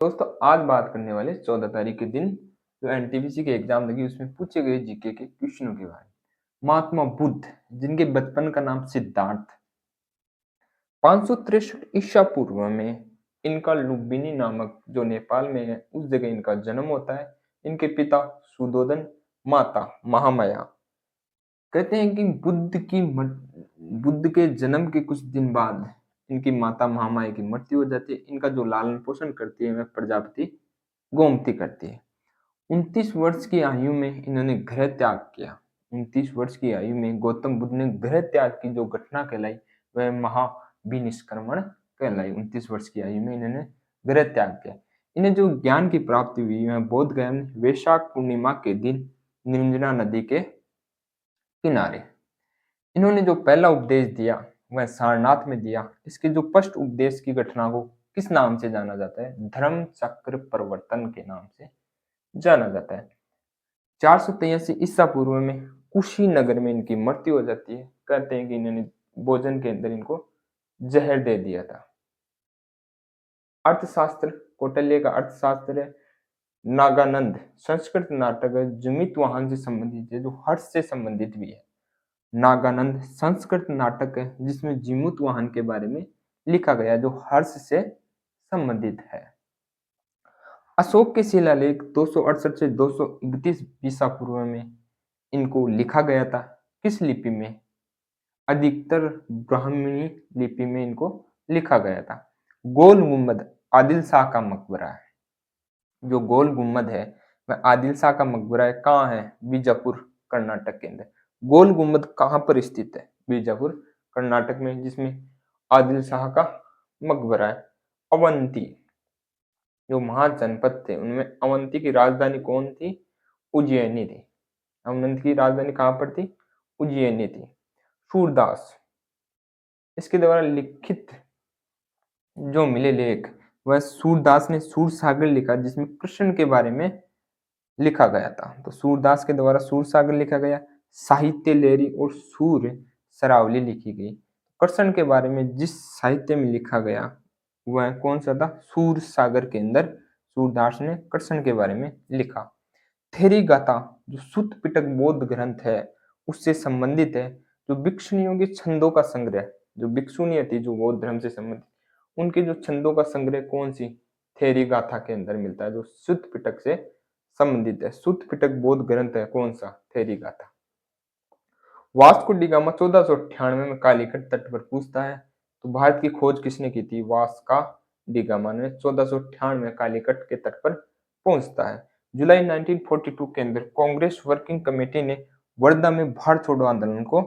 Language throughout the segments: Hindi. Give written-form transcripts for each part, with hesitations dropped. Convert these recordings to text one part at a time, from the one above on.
दोस्तों आज बात करने वाले 14 तारीख के दिन जो एनटीपीसी की एग्जाम लगी उसमें पूछे गए जीके के क्वेश्चनों के बारे में। महात्मा बुद्ध जिनके बचपन का नाम सिद्धार्थ, 563 ईसा पूर्व में इनका लुम्बिनी नामक जो नेपाल में है उस जगह इनका जन्म होता है। इनके पिता सुदोधन, माता महामाया। कहते हैं कि बुद्ध के जन्म के कुछ दिन बाद इनकी माता महामाया की मृत्यु हो जाती है। इनका जो लालन पोषण करती है वह प्रजापति गोमती करती है। 29 वर्ष की आयु में इन्होंने गृह त्याग किया। 29 वर्ष की आयु में गौतम बुद्ध ने गृह त्याग की जो घटना कहलाई वह महाविनिष्क्रमण कहलाई। 29 वर्ष की आयु में इन्होंने गृह त्याग किया। इन्हें जो ज्ञान की प्राप्ति हुई वह बोध गया में वैशाख पूर्णिमा के दिन निरंजना नदी के किनारे। इन्होंने जो पहला उपदेश दिया वह सारनाथ में दिया। इसके जो फर्स्ट उपदेश की घटना को किस नाम से जाना जाता है? धर्म चक्र प्रवर्तन के नाम से जाना जाता है। 483 ईसा पूर्व में कुशीनगर में इनकी मृत्यु हो जाती है। कहते हैं कि इन्होंने भोजन के अंदर इनको जहर दे दिया था। अर्थशास्त्र, कौटिल्य का अर्थशास्त्र है। नागानंद संस्कृत नाटक है, जमित वाहन से संबंधित है, जो हर्ष से संबंधित भी है। नागानंद संस्कृत नाटक है जिसमें जीमूत वाहन के बारे में लिखा गया जो हर्ष से संबंधित है। अशोक के शिलालेख 268 से 231 ईसा पूर्व में इनको लिखा गया था। किस लिपि में? अधिकतर ब्राह्मणी लिपि में इनको लिखा गया था। गोल गुम्बद आदिल शाह का मकबरा है। जो गोल गुम्बद है वह आदिल शाह का मकबरा है। कहाँ है? बीजापुर कर्नाटक के अंदर। गोल गुम्बद कहाँ पर स्थित है? बीजापुर कर्नाटक में, जिसमें आदिल शाह का मकबरा है। अवंती जो महाजनपद थे उनमें अवंती की राजधानी कौन थी? उज्जैनी थी। अवंती की राजधानी कहाँ पर थी? उज्जैनी थी। सूरदास, इसके द्वारा लिखित जो मिले लेख वह सूरदास ने सूर सागर लिखा जिसमें कृष्ण के बारे में लिखा गया था। तो सूरदास के द्वारा सूर सागर लिखा गया। साहित्य लेरी और सूर सरावली लिखी गई। कृष्ण के बारे में जिस साहित्य में लिखा गया वह कौन सा था? सूर सागर के अंदर सूरदास ने कृष्ण के बारे में लिखा। थेरी गाथा जो सुत्त पिटक बौद्ध ग्रंथ है उससे संबंधित है। जो भिक्षुनियों के छंदों का संग्रह, जो भिक्षुनियां थी जो बौद्ध धर्म से संबंधित, उनके जो छंदों का संग्रह कौन सी? थेरी गाथा के अंदर मिलता है जो सुत्त पिटक से संबंधित है। सुत्त पिटक बौद्ध ग्रंथ है कौन सा? Theri Gatha. Vasco D gamma 1498 में कालीकट तट पर पूछता है तो भारत की खोज किसने की थी? वास्का डी गामा ने 1498 में कालीकट के तट पर पहुंचता है। जुलाई 1942 के अंदर कांग्रेस वर्किंग कमेटी ने वर्धा में भारत छोड़ो आंदोलन को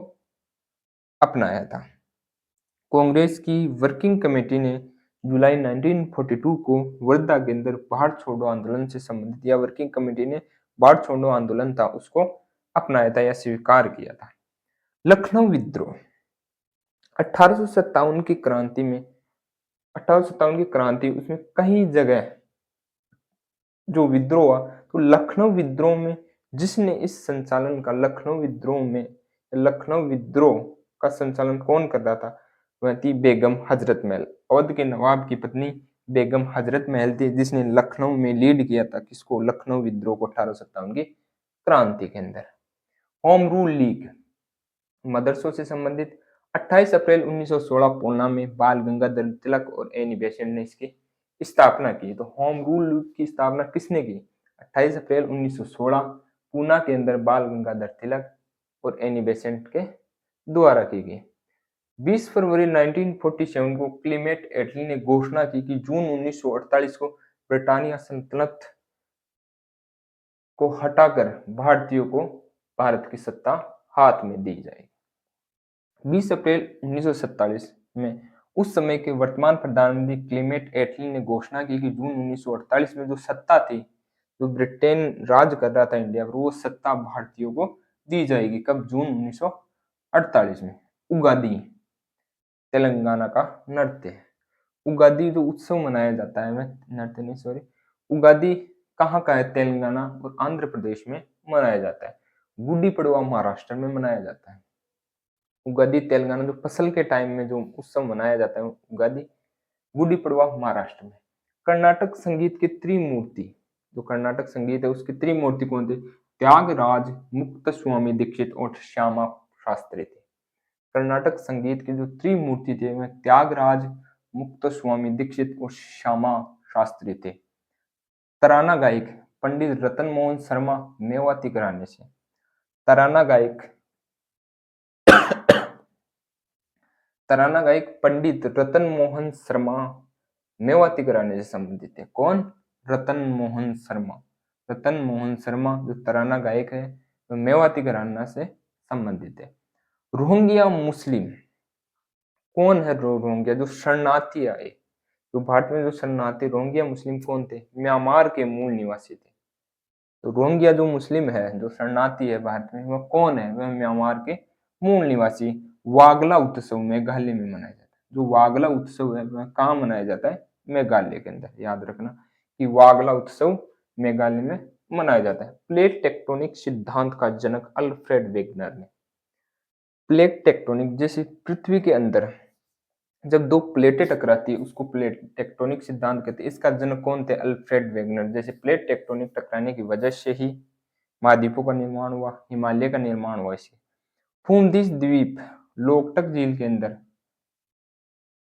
अपनाया था। कांग्रेस की वर्किंग कमेटी ने जुलाई 1942 को वर्धा के अंदर भारत छोड़ो आंदोलन से संबंधित या वर्किंग कमेटी ने भारत छोड़ो आंदोलन था उसको अपनाया था या स्वीकार किया था। लखनऊ विद्रोह 1857 की क्रांति में 1857 की क्रांति उसमें कई जगह जो विद्रोह हुआ तो लखनऊ विद्रोह में जिसने इस संचालन का लखनऊ विद्रोह का संचालन कौन कर रहा था? वह थी बेगम हजरत महल। अवध के नवाब की पत्नी बेगम हजरत महल थी जिसने लखनऊ में लीड किया था किसको? लखनऊ विद्रोह को 1857 की क्रांति के अंदर। होम रूल लीग मदरसों से संबंधित 28 अप्रैल 1916 पूना में बाल गंगाधर तिलक और एनी बेसेंट ने इसकी स्थापना की। तो होम रूल लीग की स्थापना किसने की? 28 अप्रैल 1916 पूना के अंदर बाल गंगाधर तिलक और एनी बेसेंट के द्वारा की गई। 20 फरवरी 1947 को क्लीमेट एटली ने घोषणा की कि जून 1948 को ब्रिटानिया सल्तनत को हटाकर भारतीयों को भारत की सत्ता हाथ में दी जाएगी। 20 अप्रैल 1947 में उस समय के वर्तमान प्रधानमंत्री क्लीमेट एटली ने घोषणा की कि जून 1948 में जो सत्ता थी, जो ब्रिटेन राज कर रहा था इंडिया पर, वो सत्ता भारतीयों को दी जाएगी। कब? जून 1948 में। उगादी तेलंगाना का नृत्य है। उगादी जो उत्सव मनाया जाता है, मैं नृत्य नहीं सॉरी, उगादी कहाँ का है? तेलंगाना और आंध्र प्रदेश में मनाया जाता है। गुड्डी पड़वा महाराष्ट्र में मनाया जाता है। उगादी तेलंगाना जो फसल के टाइम में जो उत्सव मनाया जाता है उगादी, गुड्डी पड़वा महाराष्ट्र में। कर्नाटक संगीत के त्रिमूर्ति, जो कर्नाटक संगीत है उसके त्रिमूर्ति कौन थे? त्यागराज, मुक्तस्वामी दीक्षित और श्यामा शास्त्री थे। कर्नाटक संगीत के जो त्रिमूर्ति थे वह त्यागराज, मुक्तस्वामी दीक्षित और श्यामा शास्त्री थे। तराना गायक पंडित रतन मोहन शर्मा, मेवाती घराने से। तराना गायक तराना गायक पंडित रतन मोहन शर्मा मेवाती घराने से संबंधित है। कौन? रतन मोहन शर्मा। रतन मोहन शर्मा जो तराना गायक है वो मेवाती घराना से संबंधित है। रोहिंग्या मुस्लिम कौन है? रोहिंग्या जो शरणार्थी आए, जो भारत में जो शरणार्थी रोहिंग्या मुस्लिम कौन थे? म्यांमार के मूल निवासी थे। तो रोहिंग्या जो मुस्लिम है, जो शरणार्थी है भारत में, वह कौन है? वह म्यांमार के मूल निवासी। वागला उत्सव मेघालय में मनाया जाता है। जो वागला उत्सव है वह कहाँ मनाया जाता है? मेघालय के अंदर। याद रखना कि वागला उत्सव मेघालय में मनाया जाता है। प्लेट टेक्टोनिक सिद्धांत का जनक अल्फ्रेड वेगनर ने। प्लेट टेक्टोनिक जैसे पृथ्वी के अंदर जब दो प्लेटें टकराती है उसको प्लेट टेक्टोनिक सिद्धांत कहते हैं। इसका जनक कौन थे? Alfred Wegener. जैसे प्लेट टेक्टोनिक टकराने की वजह से ही महाद्वीपों का निर्माण हुआ, हिमालय का निर्माण हुआ। इसे फूमदिश द्वीप लोकटक झील के अंदर,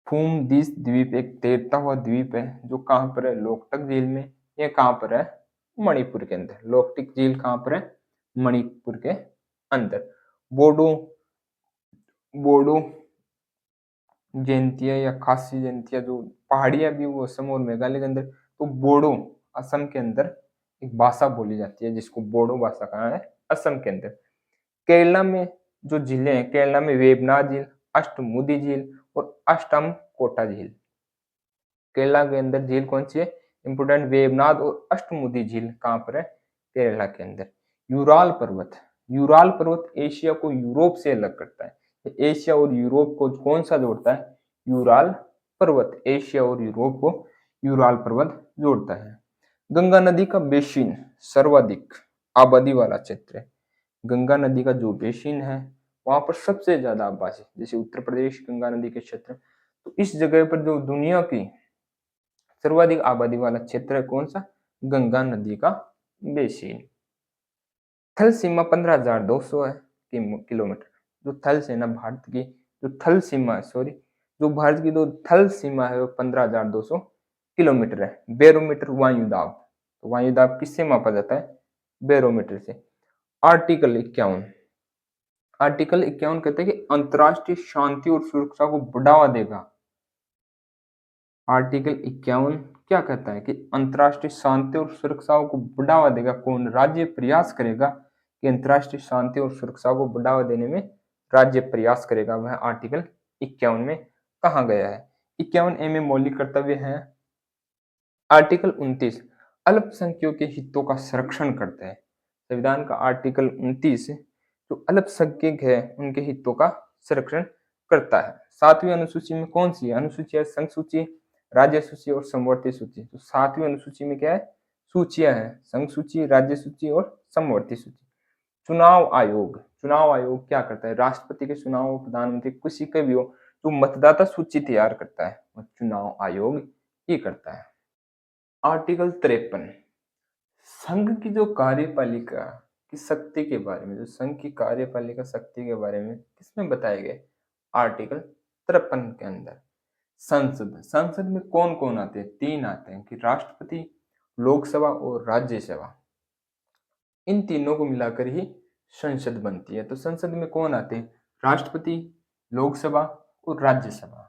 फूमदिश द्वीप एक तैरता हुआ द्वीप है जो कहाँ पर है? लोकटक झील में। यह कहाँ पर है? मणिपुर के अंदर। लोकटक झील कहाँ पर है? मणिपुर के अंदर। बोडो बोडो जयंतिया या खासी जयंतिया जो पहाड़ियां भी वो असम और मेघालय के अंदर, तो बोडो असम के अंदर एक भाषा बोली जाती है जिसको बोडो भाषा कहा है असम के अंदर। केरला में जो झीलें हैं, केरला में वेबनाड झील, अष्टमुदी झील और अष्टम कोटा झील। केरला के अंदर झील कौन सी है? इंपोर्टेंट, वेबनाड और अष्टमुदी झील कहाँ पर है? केरला के अंदर। यूराल पर्वत, यूराल पर्वत एशिया को यूरोप से अलग करता है। एशिया और यूरोप को कौन सा जोड़ता है? यूराल पर्वत एशिया और यूरोप को यूराल पर्वत जोड़ता है। गंगा नदी का बेसिन सर्वाधिक आबादी वाला क्षेत्र है। गंगा नदी का जो बेसिन है वहां पर सबसे ज्यादा आबादी, जैसे उत्तर प्रदेश गंगा नदी के क्षेत्र, तो इस जगह पर जो दुनिया की सर्वाधिक आबादी वाला क्षेत्र है कौन सा? गंगा नदी का बेसिन। थल सीमा 15,200 है किलोमीटर। जो थल सेना भारत की जो थल सीमा है, सॉरी, जो भारत की जो थल सीमा है वो 15,200 किलोमीटर है। बैरोमीटर वायुदाब, तो वायुदाब किससे मापा जाता है? बैरोमीटर से। आर्टिकल 51, आर्टिकल 51 कहते हैं कि अंतरराष्ट्रीय शांति और सुरक्षा को बढ़ावा देगा। आर्टिकल 51 क्या कहता है कि अंतरराष्ट्रीय शांति और सुरक्षा को बढ़ावा देगा। कौन? राज्य प्रयास करेगा कि अंतरराष्ट्रीय शांति और सुरक्षा को बढ़ावा देने में राज्य प्रयास करेगा। वह आर्टिकल 51 में कहा गया है। 51A में मौलिक कर्तव्य है। आर्टिकल 29 अल्पसंख्यकों के हितों का संरक्षण करता है। संविधान का आर्टिकल 29 जो अल्पसंख्यक है उनके हितों का संरक्षण करता है। 7वीं अनुसूची में कौन सी है? अनुसूची है संघ सूची, राज्य सूची और समवर्ती सूची। तो 7वीं अनुसूची में क्या है? सूचियां हैं, संघ सूची, राज्य सूची और समवर्ती सूची। चुनाव आयोग, चुनाव आयोग क्या करता है? राष्ट्रपति के चुनाव, प्रधानमंत्री, किसी के भी हो, जो मतदाता सूची तैयार करता है वो चुनाव आयोग ही करता है। आर्टिकल 53 संघ की जो कार्यपालिका की शक्ति के बारे में, जो संघ की कार्यपालिका शक्ति के बारे में किसमें बताए गए? आर्टिकल 53 के अंदर। संसद, संसद में कौन कौन आते हैं? 3 आते हैं कि राष्ट्रपति, लोकसभा और राज्यसभा। इन तीनों को मिलाकर ही संसद बनती है। तो संसद में कौन आते हैं? राष्ट्रपति, लोकसभा और राज्यसभा।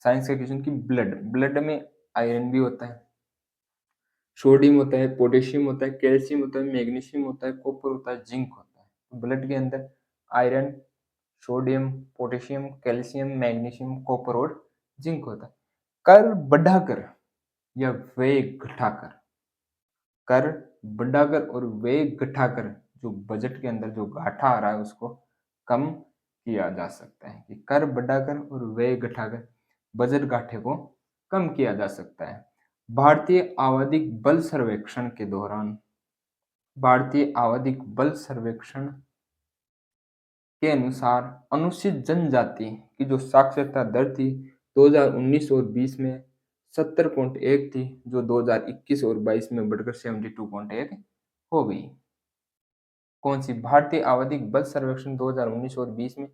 साइंस का क्वेश्चन की ब्लड, ब्लड में आयरन भी होता है, सोडियम होता है, पोटेशियम होता है, कैल्शियम होता है, मैग्नीशियम होता है, कॉपर होता है, जिंक होता है। तो ब्लड के अंदर iron, sodium, potassium, calcium, magnesium, copper और जिंक होता है। कर बढ़ाकर या व्यय घटाकर, कर बढ़ाकर और व्यय घटाकर जो बजट के अंदर जो घाटा आ रहा है उसको कम किया जा सकता है। कि कर बढ़ाकर और व्यय घटाकर बजट घाटे को कम किया जा सकता है। भारतीय आवधिक बल सर्वेक्षण के दौरान, भारतीय आवधिक बल सर्वेक्षण के अनुसार अनुसूचित जनजाति की जो साक्षरता दर थी 2019 और 20 में 70.1 थी, जो 2021 और 22 में बढ़कर 72.1 हो गई। कौन सी? भारतीय आवधिक बल सर्वेक्षण 2019 और 20 में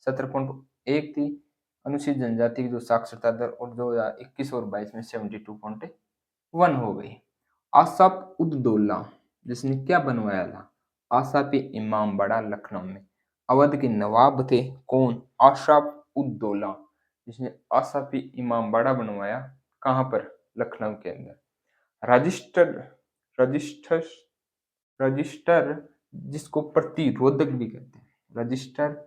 70.1 थी अनुसूचित जनजाति की जो साक्षरता दर, और 2021 और 22 में 72.1 हो गई। आसाफ उद्दौला जिसने क्या बनवाया था? आसाफ इमाम बाड़ा लखनऊ में। अवध के नवाब थे कौन? आसाफ उद्दौला, जिसने आसाफ इमाम बाड़ा बनवाया। कहाँ पर? लखनऊ के अंदर। रजिस्टर रजिस्टर रजिस्टर जिसको प्रतिरोधक भी कहते हैं, रजिस्टर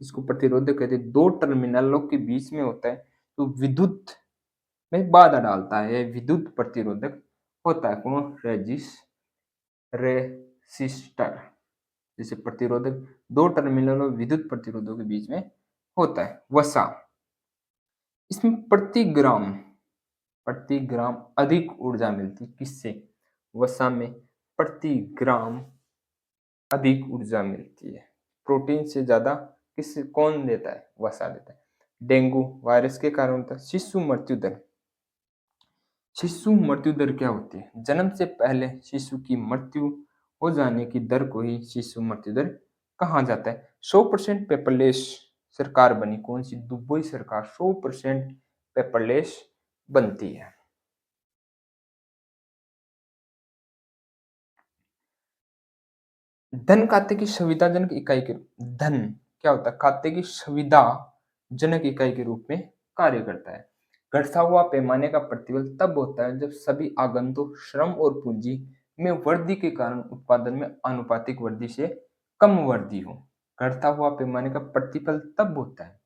जिसको प्रतिरोधक कहते हैं, दो टर्मिनलों के बीच में होता है तो विद्युत में बाधा डालता है, विद्युत प्रतिरोधक होता है। कौन? रेसिस्टर। जैसे प्रतिरोधक दो टर्मिनलों विद्युत प्रतिरोधों के बीच में होता है। वसा, इसमें प्रति ग्राम अधिक ऊर्जा मिलती है। किससे? वसा में प्रति ग्राम अधिक ऊर्जा मिलती है। प्रोटीन से ज्यादा किससे? कौन देता है? वसा देता है। डेंगू वायरस के कारण होता है। शिशु मृत्यु दर क्या होती है? जन्म से पहले शिशु की मृत्यु हो जाने की दर को ही शिशु मृत्यु दर कहा जाता है। 100% पेपरलेस सरकार बनी। कौन सी? दुबई सरकार 100% पेपरलेस बनती है। धन खाते की सुविधाजनक इकाई के धन क्या होता है? खाते की सुविधाजनक इकाई के रूप में कार्य करता है। घटता हुआ पैमाने का प्रतिफल तब होता है जब सभी आगंतुक श्रम और पूंजी में वृद्धि के कारण उत्पादन में आनुपातिक वृद्धि से कम वृद्धि हो। घटता हुआ पैमाने का प्रतिफल तब होता है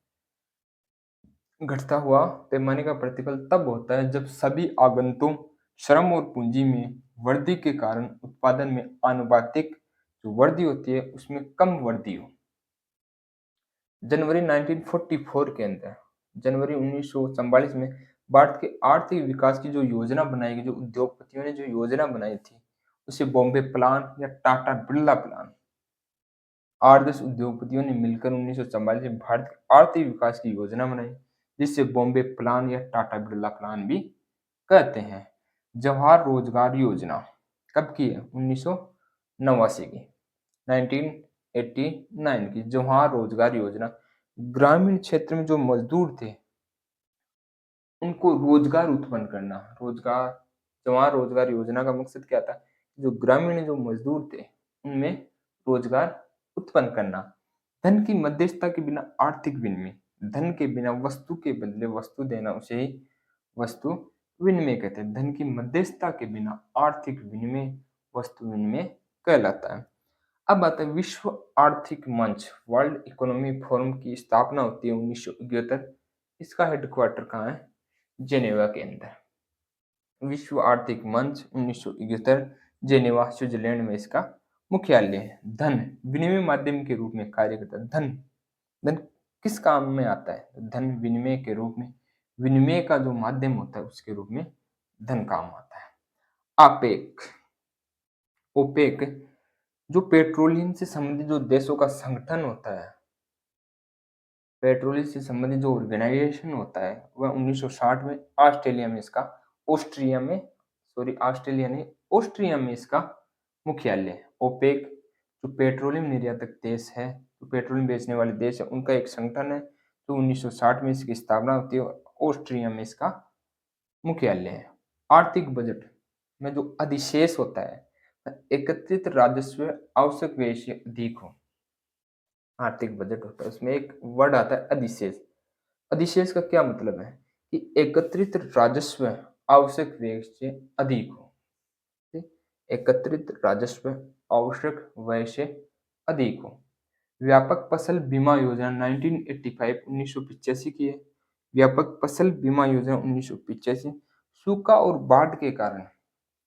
घटता हुआ पैमाने का प्रतिफल तब होता है जब सभी आगंतुक श्रम और पूंजी में वृद्धि के कारण उत्पादन में आनुपातिक जो वृद्धि होती है उसमें कम वृद्धि हो। जनवरी 1944 के अंदर, जनवरी 1944 में भारत के आर्थिक विकास की जो योजना बनाई गई, जो उद्योगपतियों ने जो योजना बनाई थी, उसे बॉम्बे प्लान या टाटा बिरला प्लान, 8-10 उद्योगपतियों ने मिलकर 1944 में भारत के आर्थिक विकास की योजना बनाई, जिससे बॉम्बे प्लान या टाटा बिरला प्लान भी कहते हैं। जवाहर रोजगार योजना कब की है? 1989 की, 1989 की जवाहर रोजगार योजना। ग्रामीण क्षेत्र में जो मजदूर थे उनको रोजगार उत्पन्न करना। जवाहर रोजगार योजना का मकसद क्या था? जो ग्रामीण जो मजदूर थे उनमें रोजगार उत्पन्न करना। धन की मध्यस्थता के बिना आर्थिक विनिमय, धन के बिना वस्तु के बदले वस्तु देना, उसे ही वस्तु विनिमय कहते हैं। धन की मध्यस्थता के बिना आर्थिक विनिमय वस्तु विनिमय कहलाता है। अब आता है विश्व आर्थिक मंच, वर्ल्ड इकोनॉमिक फोरम की स्थापना होती है 1971। इसका हेडक्वार्टर कहाँ है? जेनेवा के अंदर। विश्व आर्थिक मंच 1971 जेनेवा स्विट्जरलैंड में इसका मुख्यालय है। धन विनिमय माध्यम के रूप में कार्य करता है। धन किस काम में आता है? धन विनिमय के रूप में, विनिमय का जो माध्यम होता है उसके रूप में धन काम आता है। ओपेक जो पेट्रोलियम से संबंधित जो देशों का संगठन होता है, पेट्रोलियम से संबंधित जो ऑर्गेनाइजेशन होता है, वह 1960 में ऑस्ट्रेलिया में इसका मुख्यालय है। ओपेक जो पेट्रोलियम निर्यातक देश है, जो पेट्रोलियम बेचने वाले देश है, उनका एक संगठन है। तो 1960 में इसकी स्थापना होती है। ऑस्ट्रिया में इसका मुख्यालय है। आर्थिक बजट में जो अधिशेष होता है, एकत्रित राजस्व आवश्यक व्यय से अधिक हो। आर्थिक बजट होता है, उसमें एक वर्ड आता है अधिशेष। अधिशेष का क्या मतलब है? कि एकत्रित राजस्व आवश्यक व्यय से अधिक हो। एकत्रित राजस्व आवश्यक व्यय से अधिक हो। व्यापक फसल बीमा योजना 1985 की है। व्यापक फसल बीमा योजना 1985। सूखा और बाढ़ के कारण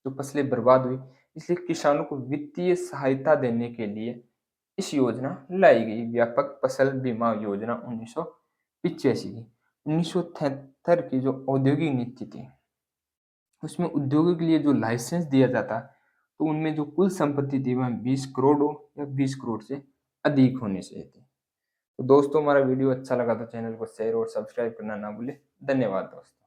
जो फसलें बर्बाद हुई, इसलिए किसानों को वित्तीय सहायता देने के लिए इस योजना लाई गई, व्यापक फसल बीमा योजना 1985 की। 1973 की जो औद्योगिक नीति थी, उसमें उद्योगों के लिए जो लाइसेंस दिया जाता, तो उनमें जो कुल संपत्ति थी वह 20 करोड़ हो या 20 करोड़ से अधिक होनी चाहिए थी। तो दोस्तों, हमारा वीडियो अच्छा लगा तो चैनल को शेयर और सब्सक्राइब करना ना भूले। धन्यवाद दोस्तों।